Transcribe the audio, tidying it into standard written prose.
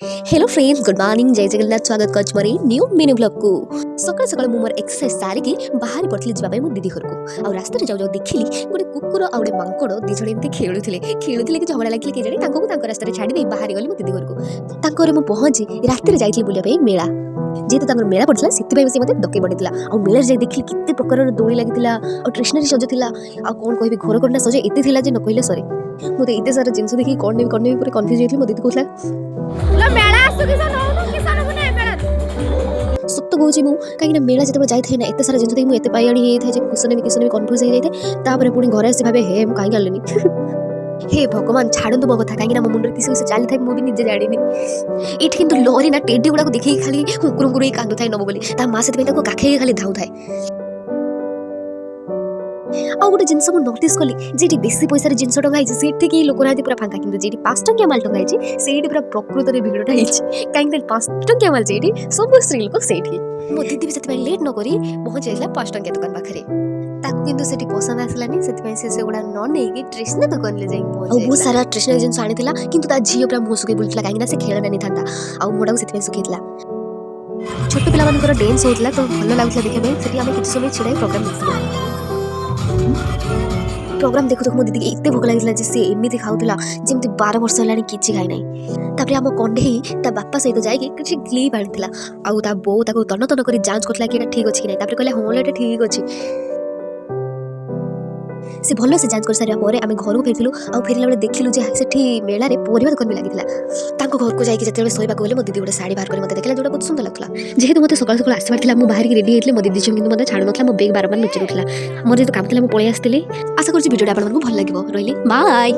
Hello friends, good morning, जय जगन्नाथ। स्वागत कर मोर न्यू मिनी ब्लॉग को। सकाल सकाल मु मोर एक्सरसाइज सारिकी बाहर पड़थली जिबा मो दीदी घर को। आ रास्ता रे जाउ जाउ देखिली गोटे कुकुर आ गोटे मांकड़ दी जण एमती खेलुथिले कि झगड़ा लागले कि जणी तांको तांको रास्ता रे छाडी दे बाहर गली मो दीदी घर को। तांको रे मु पहुंची रास्ता रे जाइथली बुलिया पे मेला। जेतु तांकर मेला पड़थला सेति पे से मते डके पड़ितला। आ मेला जाई देखिली किते प्रकार रो दोली लागितला आ ट्रेशनरी सज थिला। आ कोन कहबी घर कोना सज एते थिला जे न कहिले सरे। मु तो एते सारा जिंस देखि कोन नेबी पूरा कंफ्यूज होइथली। मो दीदी कहला लो मेला आसु कि नौनु कि सनबु नै मेला सत्य कहूँ मु कहीं मेला जो जाए ना एत सारा जिन देखिए मुझे पाइणी होता है किसन भी कन्फ्यूज हो जाए पुणी घर आसी भावे हे कहीं आनी हे भगवान छाड़ू मो कथा कहीं मो मुंडे किसी चली था मुझे निजे जानी ये कितु लहरी ना टेडी गुड़ा देखिए खाली हुकुर कांदू थाए नब बोली माँ से काखे खाली धाऊ थाए। आ गोटे जिन नोटिस कली जी बेसी पैसा जिन टंगाई लोक ना पूरा फांका कि जी 5 टंकिया माल टंगाई से पूरा प्रकृत में भिड़टा कहीं 5 टंकिया माल से सब स्त्री लोक से मो दीदी भी से लेट नक पहुंच जाइला 5 टंकिया दुकान पाखे किंतु सेठी पसंद आसलानी से गुड़ा न नहीं ट्रेशनरी दुकान ले जाई बहुत सारा ट्रेशनरी जिन आनी किंतु ता झील पूरा मुह सुखे बुलता कहीं से खेलना नहीं था आ मोटा से सुखा छोट पिला डेन्स होता तो भल लगुला देखा आम किसी समय छिड़ा प्रोग्राम देखा प्रोग्राम देखु देखु मो दीदी एते भोक लगी सी एमती खाऊला जमी 12 वर्ष है किसी खाई ना आम कंडे ता बापा सहित जाकि किसी क्लिप आनी आउ ता बो तन तन कर जांच करला कि ठीक अच्छी कि ना कहले हाँ ये ठीक अच्छे से भल से जांच कर सारे आम घर को फेरलु आ फेरला बेले देखिलु से मेला परिवा दुकान भी लगी घर को जाकि जो शोवा गले मो दीदी गोटे शाढ़ी बाहर कर देखला जो बहुत सुंदर लगता जेहेतु मतलब सकाल सकाल आसबार मुझे बाहर रेडी होती मो दीदी कि मतलब छाड़ू ना मो बेग बार बार लुचि रखा मोर जो काम था मुझे पलि आसती। आशा करूँ भिडियो आपको भल लगे। रही बाय।